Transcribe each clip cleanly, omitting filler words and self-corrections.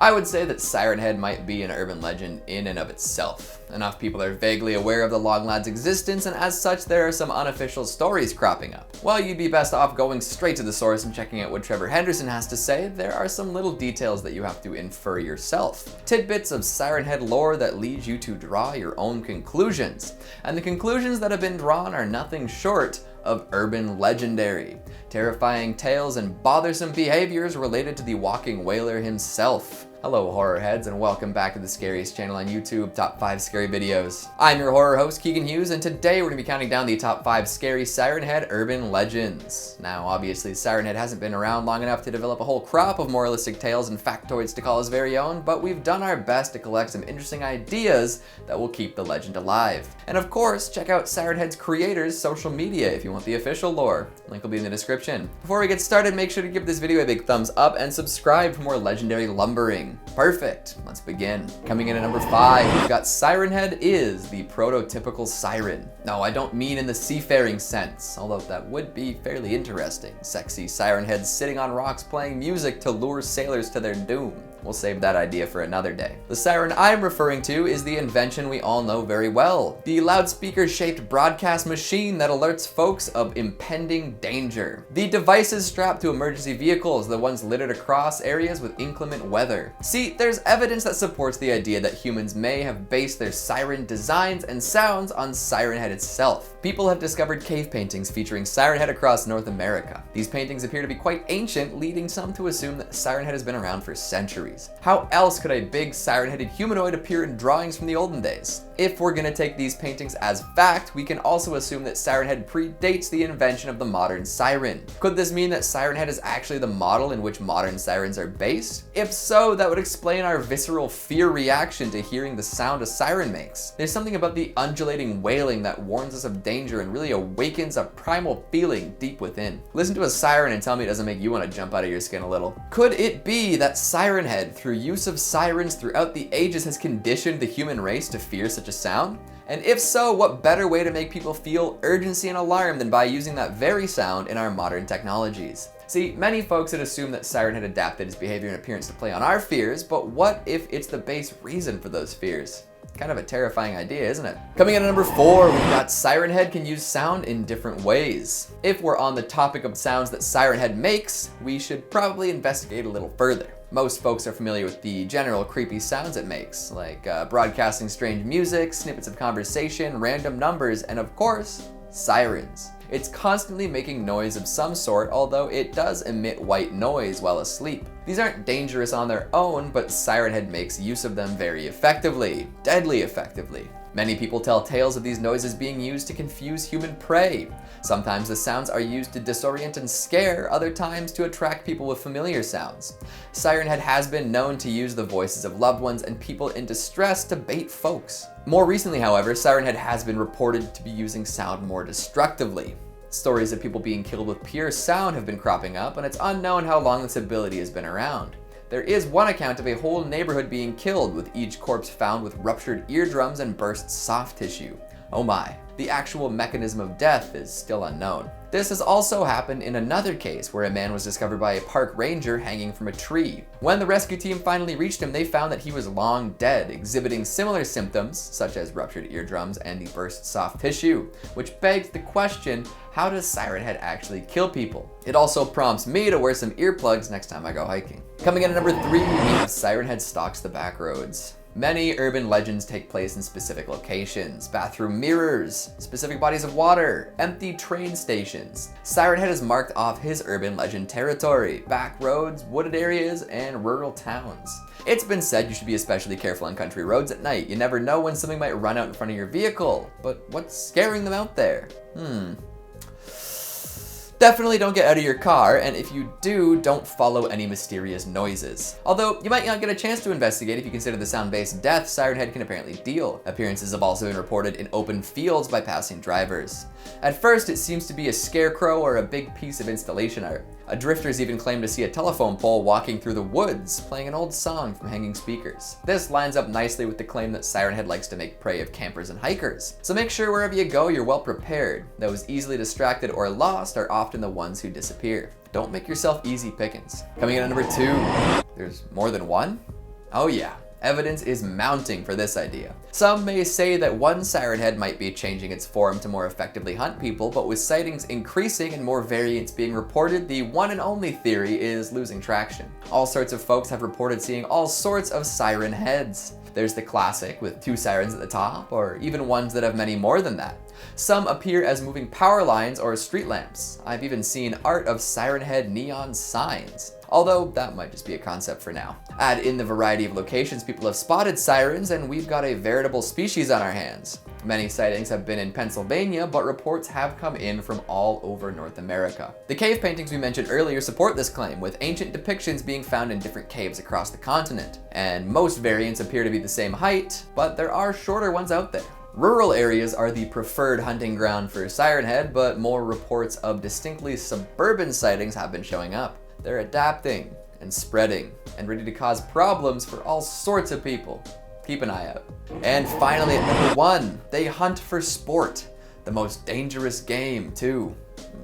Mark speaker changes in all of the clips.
Speaker 1: I would say that Siren Head might be an urban legend in and of itself. Enough people are vaguely aware of the Long Lad's existence, and as such there are some unofficial stories cropping up. While you'd be best off going straight to the source and checking out what Trevor Henderson has to say, there are some little details that you have to infer yourself. Tidbits of Siren Head lore that lead you to draw your own conclusions. And the conclusions that have been drawn are nothing short of urban legendary. Terrifying tales and bothersome behaviors related to the walking whaler himself. Hello horror heads, and welcome back to the scariest channel on YouTube, Top 5 Scary Videos. I'm your horror host, Keegan Hughes, and today we're going to be counting down the top 5 scary Siren Head urban legends. Now obviously Siren Head hasn't been around long enough to develop a whole crop of moralistic tales and factoids to call his very own, but we've done our best to collect some interesting ideas that will keep the legend alive. And of course, check out Siren Head's creators' social media if you want the official lore. Link will be in the description. Before we get started, make sure to give this video a big thumbs up and subscribe for more legendary lumbering. Perfect, let's begin. Coming in at number 5, we've got Siren Head is the prototypical siren. No, I don't mean in the seafaring sense, although that would be fairly interesting. Sexy siren heads sitting on rocks playing music to lure sailors to their doom. We'll save that idea for another day. The siren I'm referring to is the invention we all know very well. The loudspeaker-shaped broadcast machine that alerts folks of impending danger. The devices strapped to emergency vehicles, the ones littered across areas with inclement weather. See, there's evidence that supports the idea that humans may have based their siren designs and sounds on Siren Head itself. People have discovered cave paintings featuring Siren Head across North America. These paintings appear to be quite ancient, leading some to assume that Siren Head has been around for centuries. How else could a big siren-headed humanoid appear in drawings from the olden days? If we're gonna take these paintings as fact, we can also assume that Siren Head predates the invention of the modern siren. Could this mean that Siren Head is actually the model in which modern sirens are based? If so, that would explain our visceral fear reaction to hearing the sound a siren makes. There's something about the undulating wailing that warns us of danger and really awakens a primal feeling deep within. Listen to a siren and tell me it doesn't make you want to jump out of your skin a little. Could it be that Siren Head, through use of sirens throughout the ages, has conditioned the human race to fear such a sound? And if so, what better way to make people feel urgency and alarm than by using that very sound in our modern technologies? See, many folks had assumed that Siren Head adapted its behavior and appearance to play on our fears, but what if it's the base reason for those fears? Kind of a terrifying idea, isn't it? Coming in at number 4, we've got Siren Head can use sound in different ways. If we're on the topic of sounds that Siren Head makes, we should probably investigate a little further. Most folks are familiar with the general creepy sounds it makes, like broadcasting strange music, snippets of conversation, random numbers, and of course, sirens. It's constantly making noise of some sort, although it does emit white noise while asleep. These aren't dangerous on their own, but Siren Head makes use of them very effectively, deadly effectively. Many people tell tales of these noises being used to confuse human prey. Sometimes the sounds are used to disorient and scare, other times to attract people with familiar sounds. Siren Head has been known to use the voices of loved ones and people in distress to bait folks. More recently, however, Siren Head has been reported to be using sound more destructively. Stories of people being killed with pure sound have been cropping up, and it's unknown how long this ability has been around. There is one account of a whole neighborhood being killed, with each corpse found with ruptured eardrums and burst soft tissue. Oh my. The actual mechanism of death is still unknown. This has also happened in another case where a man was discovered by a park ranger hanging from a tree. When the rescue team finally reached him, they found that he was long dead, exhibiting similar symptoms such as ruptured eardrums and the burst soft tissue, which begs the question, how does Siren Head actually kill people? It also prompts me to wear some earplugs next time I go hiking. Coming in at number 3, we have Siren Head stalks the back roads. Many urban legends take place in specific locations: bathroom mirrors, specific bodies of water, empty train stations. Siren Head has marked off his urban legend territory: back roads, wooded areas, and rural towns. It's been said you should be especially careful on country roads at night. You never know when something might run out in front of your vehicle. But what's scaring them out there? Definitely don't get out of your car, and if you do, don't follow any mysterious noises. Although, you might not get a chance to investigate if you consider the sound-based death Siren Head can apparently deal. Appearances have also been reported in open fields by passing drivers. At first, it seems to be a scarecrow or a big piece of installation art. Drifters even claim to see a telephone pole walking through the woods, playing an old song from hanging speakers. This lines up nicely with the claim that Siren Head likes to make prey of campers and hikers. So make sure wherever you go, you're well prepared. Those easily distracted or lost are often the ones who disappear. Don't make yourself easy pickings. Coming in at number 2, there's more than one? Oh yeah, evidence is mounting for this idea. Some may say that one Siren Head might be changing its form to more effectively hunt people, but with sightings increasing and more variants being reported, the one and only theory is losing traction. All sorts of folks have reported seeing all sorts of Siren Heads. There's the classic with 2 sirens at the top, or even ones that have many more than that. Some appear as moving power lines or street lamps. I've even seen art of Siren Head neon signs. Although that might just be a concept for now. Add in the variety of locations people have spotted sirens, and we've got a veritable species on our hands. Many sightings have been in Pennsylvania, but reports have come in from all over North America. The cave paintings we mentioned earlier support this claim, with ancient depictions being found in different caves across the continent. And most variants appear to be the same height, but there are shorter ones out there. Rural areas are the preferred hunting ground for Siren Head, but more reports of distinctly suburban sightings have been showing up. They're adapting and spreading and ready to cause problems for all sorts of people. Keep an eye out. And finally at number 1, they hunt for sport. The most dangerous game too.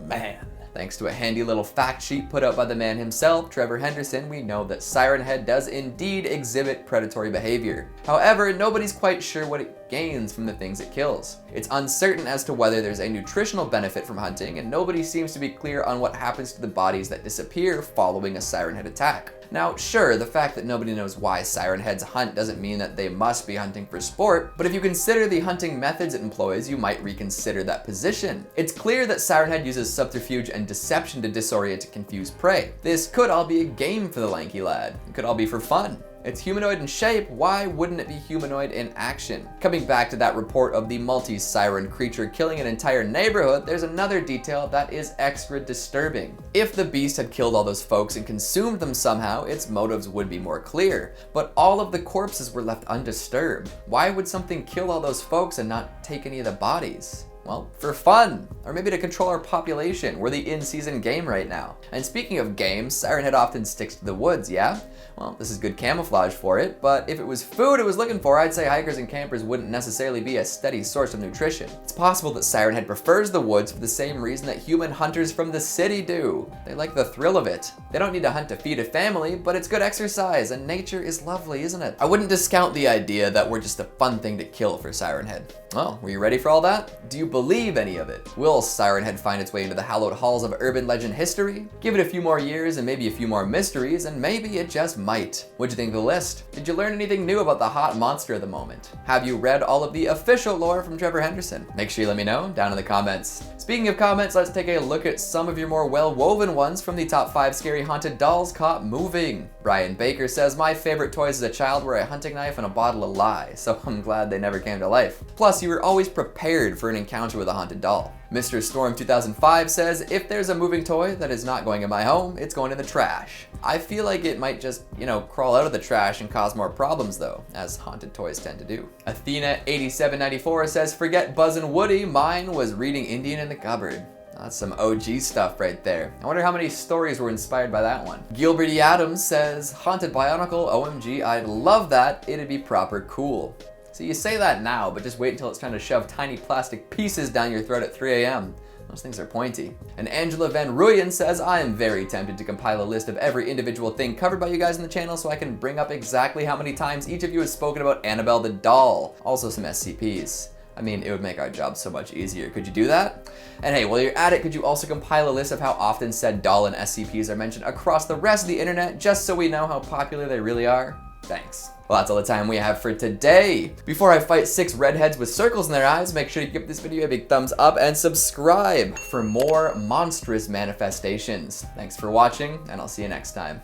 Speaker 1: Man. Thanks to a handy little fact sheet put out by the man himself, Trevor Henderson, we know that Siren Head does indeed exhibit predatory behavior. However, nobody's quite sure what it gains from the things it kills. It's uncertain as to whether there's a nutritional benefit from hunting, and nobody seems to be clear on what happens to the bodies that disappear following a Siren Head attack. Now, sure, the fact that nobody knows why Siren Heads hunt doesn't mean that they must be hunting for sport, but if you consider the hunting methods it employs, you might reconsider that position. It's clear that Siren Head uses subterfuge and deception to disorient and confuse prey. This could all be a game for the lanky lad. It could all be for fun. It's humanoid in shape, why wouldn't it be humanoid in action? Coming back to that report of the multi-siren creature killing an entire neighborhood, there's another detail that is extra disturbing. If the beast had killed all those folks and consumed them somehow, its motives would be more clear. But all of the corpses were left undisturbed. Why would something kill all those folks and not take any of the bodies? Well, for fun, or maybe to control our population. We're the in-season game right now. And speaking of games, Siren Head often sticks to the woods, yeah? Well, this is good camouflage for it, but if it was food it was looking for, I'd say hikers and campers wouldn't necessarily be a steady source of nutrition. It's possible that Siren Head prefers the woods for the same reason that human hunters from the city do. They like the thrill of it. They don't need to hunt to feed a family, but it's good exercise, and nature is lovely, isn't it? I wouldn't discount the idea that we're just a fun thing to kill for Siren Head. Well, were you ready for all that? Do you believe any of it? Will Siren Head find its way into the hallowed halls of urban legend history? Give it a few more years and maybe a few more mysteries, and maybe it just might. What'd you think of the list? Did you learn anything new about the hot monster of the moment? Have you read all of the official lore from Trevor Henderson? Make sure you let me know down in the comments. Speaking of comments, let's take a look at some of your more well-woven ones from the top 5 scary haunted dolls caught moving. Brian Baker says, my favorite toys as a child were a hunting knife and a bottle of lye, so I'm glad they never came to life. Plus, you were always prepared for an encounter with a haunted doll. Mr. Storm 2005 says, if there's a moving toy that is not going in my home, it's going in the trash. I feel like it might just, crawl out of the trash and cause more problems though, as haunted toys tend to do. Athena8794 says, forget Buzz and Woody, mine was reading Indian in the cupboard. That's some OG stuff right there. I wonder how many stories were inspired by that one. Gilbert E. Adams says, haunted bionicle, OMG, I'd love that, it'd be proper cool. So you say that now, but just wait until it's trying to shove tiny plastic pieces down your throat at 3 a.m. Those things are pointy. And Angela Van Ruyen says, I am very tempted to compile a list of every individual thing covered by you guys in the channel so I can bring up exactly how many times each of you has spoken about Annabelle the doll. Also some SCPs. I mean, it would make our job so much easier. Could you do that? And hey, while you're at it, could you also compile a list of how often said doll and SCPs are mentioned across the rest of the internet, just so we know how popular they really are? Thanks. Well, that's all the time we have for today. Before I fight 6 redheads with circles in their eyes, make sure you give this video a big thumbs up and subscribe for more monstrous manifestations. Thanks for watching, and I'll see you next time.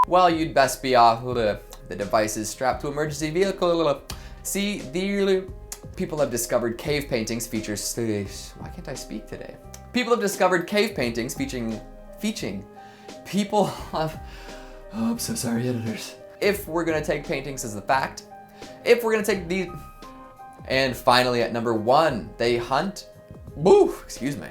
Speaker 1: Well, you'd best be off the devices strapped to emergency vehicle. See, people have discovered cave paintings feature. Why can't I speak today? People have discovered cave paintings featuring. People have. Oh, I'm so sorry, editors. If we're gonna take paintings as a fact, if we're gonna take these, and finally at number 1, they hunt. Excuse me.